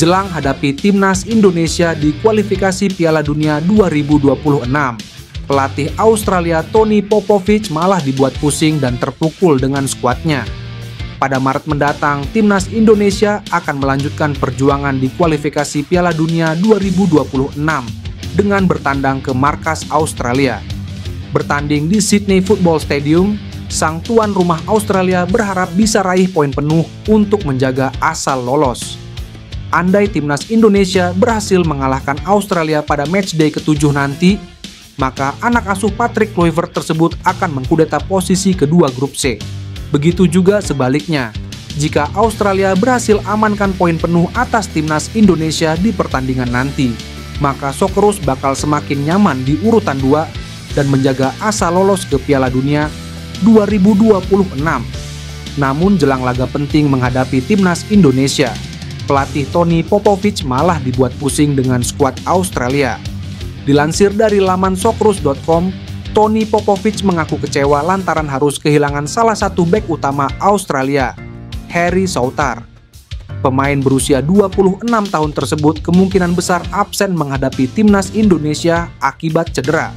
jelang hadapi timnas Indonesia di kualifikasi Piala Dunia 2026. Pelatih Australia Tony Popovic malah dibuat pusing dan terpukul dengan skuadnya. Pada Maret mendatang, timnas Indonesia akan melanjutkan perjuangan di kualifikasi Piala Dunia 2026 dengan bertandang ke markas Australia. Bertanding di Sydney Football Stadium, sang tuan rumah Australia berharap bisa raih poin penuh untuk menjaga asal lolos. Andai timnas Indonesia berhasil mengalahkan Australia pada matchday ke-7 nanti, maka anak asuh Patrick Kluivert tersebut akan mengkudeta posisi kedua grup C. Begitu juga sebaliknya, jika Australia berhasil amankan poin penuh atas timnas Indonesia di pertandingan nanti, maka Socceroos bakal semakin nyaman di urutan 2 dan menjaga asa lolos ke Piala Dunia 2026. Namun jelang laga penting menghadapi timnas Indonesia, pelatih Tony Popovic malah dibuat pusing dengan skuad Australia. Dilansir dari laman Socceroos.com, Tony Popovic mengaku kecewa lantaran harus kehilangan salah satu bek utama Australia, Harry Souttar. Pemain berusia 26 tahun tersebut kemungkinan besar absen menghadapi timnas Indonesia akibat cedera.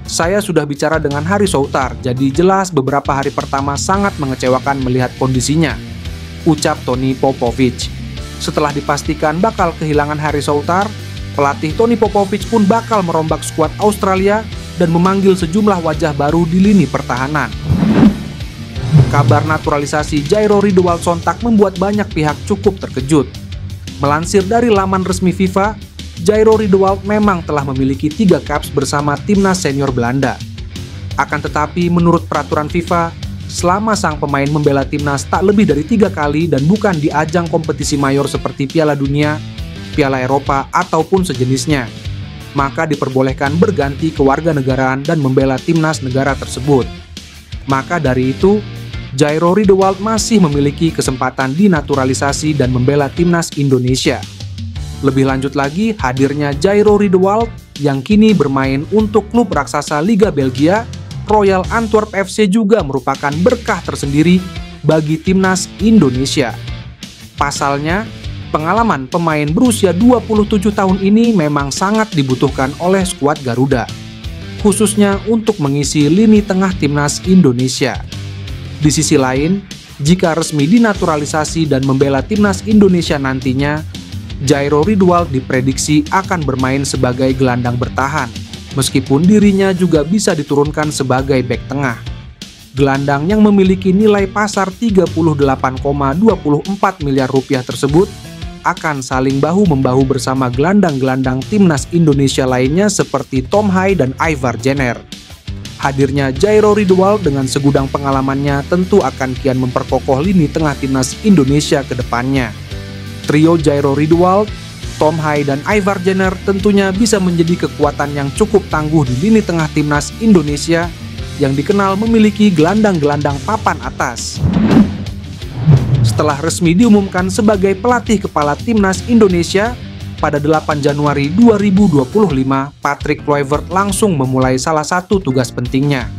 Saya sudah bicara dengan Harry Souttar, jadi jelas beberapa hari pertama sangat mengecewakan melihat kondisinya, ucap Tony Popovic. Setelah dipastikan bakal kehilangan Harry Souttar, pelatih Tony Popovic pun bakal merombak skuad Australia dan memanggil sejumlah wajah baru di lini pertahanan. Kabar naturalisasi Jairo Riedewald sontak membuat banyak pihak cukup terkejut. Melansir dari laman resmi FIFA, Jairo Riedewald memang telah memiliki 3 caps bersama timnas senior Belanda. Akan tetapi menurut peraturan FIFA, selama sang pemain membela timnas tak lebih dari 3 kali dan bukan di ajang kompetisi mayor seperti Piala Dunia, Piala Eropa, ataupun sejenisnya, maka diperbolehkan berganti kewarganegaraan dan membela timnas negara tersebut. Maka dari itu, Jairo Riedewald masih memiliki kesempatan dinaturalisasi dan membela timnas Indonesia. Lebih lanjut lagi, hadirnya Jairo Riedewald yang kini bermain untuk klub raksasa Liga Belgia, Royal Antwerp FC juga merupakan berkah tersendiri bagi timnas Indonesia. Pasalnya, pengalaman pemain berusia 27 tahun ini memang sangat dibutuhkan oleh skuad Garuda, khususnya untuk mengisi lini tengah timnas Indonesia. Di sisi lain, jika resmi dinaturalisasi dan membela timnas Indonesia nantinya, Jairo Riedewald diprediksi akan bermain sebagai gelandang bertahan, meskipun dirinya juga bisa diturunkan sebagai bek tengah. Gelandang yang memiliki nilai pasar 38,24 miliar rupiah tersebut akan saling bahu-membahu bersama gelandang-gelandang timnas Indonesia lainnya seperti Tom Hai dan Ivar Jenner. Hadirnya Jairo Riedewald dengan segudang pengalamannya tentu akan kian memperkokoh lini tengah timnas Indonesia ke depannya. Trio Jairo Riedewald, Tom Hai, dan Ivar Jenner tentunya bisa menjadi kekuatan yang cukup tangguh di lini tengah timnas Indonesia yang dikenal memiliki gelandang-gelandang papan atas. Setelah resmi diumumkan sebagai pelatih kepala timnas Indonesia, pada 8 Januari 2025, Patrick Kluivert langsung memulai salah satu tugas pentingnya.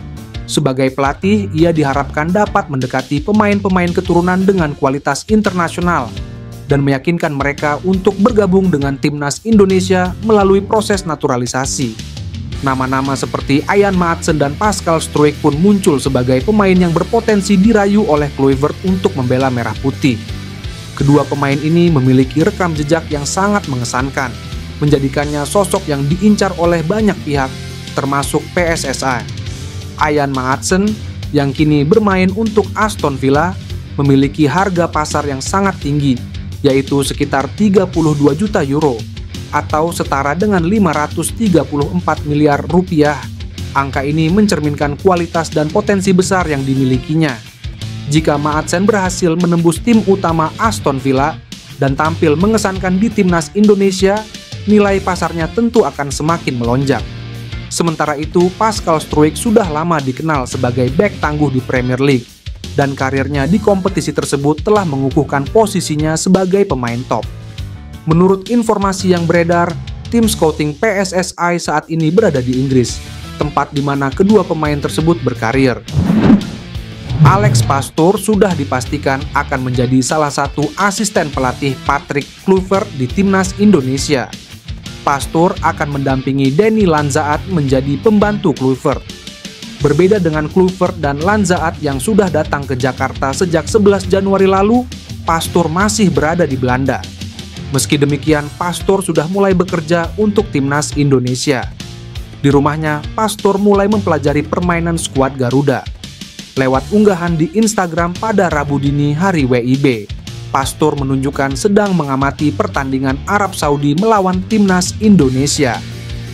Sebagai pelatih, ia diharapkan dapat mendekati pemain-pemain keturunan dengan kualitas internasional dan meyakinkan mereka untuk bergabung dengan timnas Indonesia melalui proses naturalisasi. Nama-nama seperti Ian Maatsen dan Pascal Struijk pun muncul sebagai pemain yang berpotensi dirayu oleh Kluivert untuk membela Merah Putih. Kedua pemain ini memiliki rekam jejak yang sangat mengesankan, menjadikannya sosok yang diincar oleh banyak pihak, termasuk PSSI. Ian Maatsen, yang kini bermain untuk Aston Villa, memiliki harga pasar yang sangat tinggi, yaitu sekitar 32 juta euro atau setara dengan 534 miliar rupiah. Angka ini mencerminkan kualitas dan potensi besar yang dimilikinya. Jika Maatsen berhasil menembus tim utama Aston Villa dan tampil mengesankan di timnas Indonesia, nilai pasarnya tentu akan semakin melonjak. Sementara itu, Pascal Struijk sudah lama dikenal sebagai bek tangguh di Premier League, dan karirnya di kompetisi tersebut telah mengukuhkan posisinya sebagai pemain top. Menurut informasi yang beredar, tim scouting PSSI saat ini berada di Inggris, tempat di mana kedua pemain tersebut berkarir. Alex Pastoor sudah dipastikan akan menjadi salah satu asisten pelatih Patrick Kluivert di timnas Indonesia. Pastoor akan mendampingi Denny Lanzaat menjadi pembantu Kluivert. Berbeda dengan Kluivert dan Lanzaat yang sudah datang ke Jakarta sejak 11 Januari lalu, Pastoor masih berada di Belanda. Meski demikian, Pastoor sudah mulai bekerja untuk timnas Indonesia. Di rumahnya, Pastoor mulai mempelajari permainan skuad Garuda. Lewat unggahan di Instagram pada Rabu dini hari WIB, Pastoor menunjukkan sedang mengamati pertandingan Arab Saudi melawan timnas Indonesia.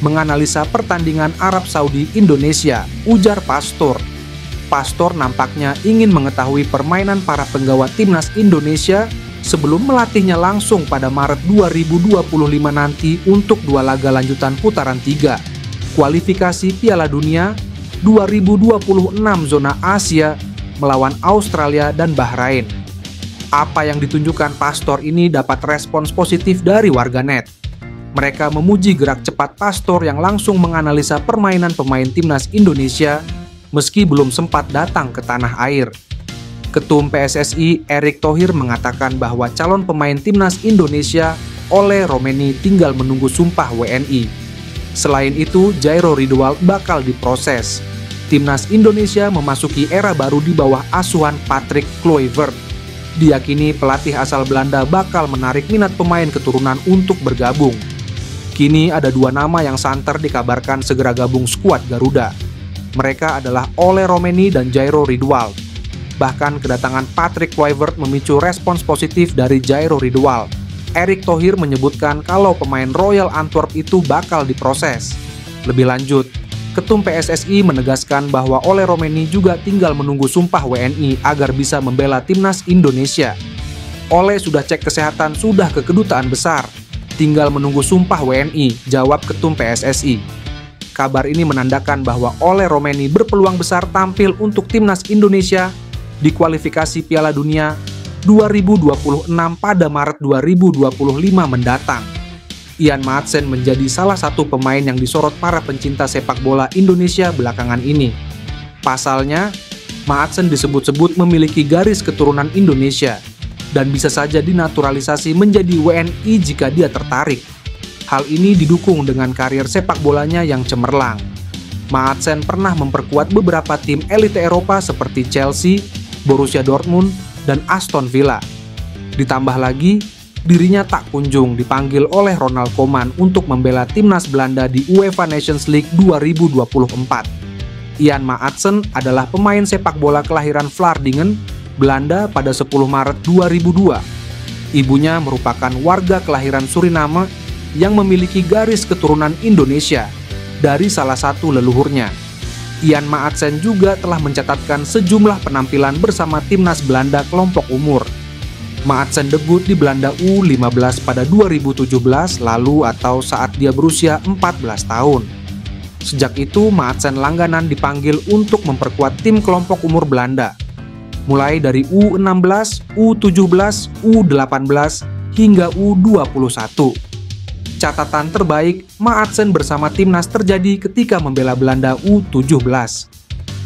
Menganalisa pertandingan Arab Saudi Indonesia, ujar Pastoor. Pastoor nampaknya ingin mengetahui permainan para penggawa timnas Indonesia sebelum melatihnya langsung pada Maret 2025 nanti untuk 2 laga lanjutan putaran 3, kualifikasi Piala Dunia 2026 zona Asia melawan Australia dan Bahrain. Apa yang ditunjukkan Pastoor ini dapat respons positif dari warganet. Mereka memuji gerak cepat Pastoor yang langsung menganalisa permainan pemain timnas Indonesia meski belum sempat datang ke tanah air. Ketum PSSI Erick Thohir mengatakan bahwa calon pemain timnas Indonesia Ole Romeni tinggal menunggu sumpah WNI. Selain itu, Jairo Riedewald bakal diproses. Timnas Indonesia memasuki era baru di bawah asuhan Patrick Kluivert. Diyakini pelatih asal Belanda bakal menarik minat pemain keturunan untuk bergabung. Kini ada 2 nama yang santer dikabarkan segera gabung skuad Garuda. Mereka adalah Ole Romeni dan Jairo Riedewald. Bahkan kedatangan Patrick Kluivert memicu respons positif dari Jairo Riedewald. Erick Thohir menyebutkan kalau pemain Royal Antwerp itu bakal diproses. Lebih lanjut, Ketum PSSI menegaskan bahwa Ole Romeni juga tinggal menunggu sumpah WNI agar bisa membela timnas Indonesia. Ole sudah cek kesehatan sudah ke kedutaan besar, tinggal menunggu sumpah WNI, jawab Ketum PSSI. Kabar ini menandakan bahwa Ole Romeni berpeluang besar tampil untuk timnas Indonesia di kualifikasi Piala Dunia 2026 pada Maret 2025 mendatang. Ian Maatsen menjadi salah satu pemain yang disorot para pencinta sepak bola Indonesia belakangan ini. Pasalnya, Maatsen disebut-sebut memiliki garis keturunan Indonesia dan bisa saja dinaturalisasi menjadi WNI jika dia tertarik. Hal ini didukung dengan karir sepak bolanya yang cemerlang. Maatsen pernah memperkuat beberapa tim elite Eropa seperti Chelsea, Borussia Dortmund, dan Aston Villa. Ditambah lagi, dirinya tak kunjung dipanggil oleh Ronald Koeman untuk membela timnas Belanda di UEFA Nations League 2024. Ian Maatsen adalah pemain sepak bola kelahiran Vlaardingen, Belanda pada 10 Maret 2002. Ibunya merupakan warga kelahiran Suriname yang memiliki garis keturunan Indonesia dari salah satu leluhurnya. Ian Maatsen juga telah mencatatkan sejumlah penampilan bersama timnas Belanda kelompok umur. Maatsen debut di Belanda U15 pada 2017 lalu atau saat dia berusia 14 tahun. Sejak itu, Maatsen langganan dipanggil untuk memperkuat tim kelompok umur Belanda, mulai dari U16, U17, U18, hingga U21. Catatan terbaik Maatsen bersama timnas terjadi ketika membela Belanda U17.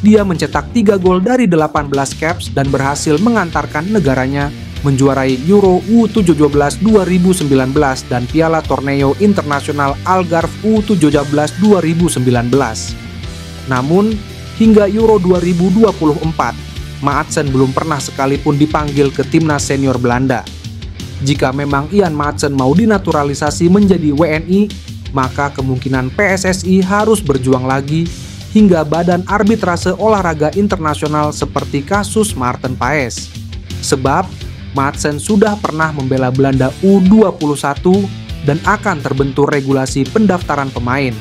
Dia mencetak 3 gol dari 18 caps dan berhasil mengantarkan negaranya menjuarai Euro U17 2019 dan Piala Torneo Internasional Algarve U17 2019. Namun, hingga Euro 2024, Maatsen belum pernah sekalipun dipanggil ke timnas senior Belanda. Jika memang Ian Maatsen mau dinaturalisasi menjadi WNI, maka kemungkinan PSSI harus berjuang lagi hingga Badan Arbitrase Olahraga Internasional seperti kasus Maarten Paes. Sebab, Maatsen sudah pernah membela Belanda U21 dan akan terbentur regulasi pendaftaran pemain.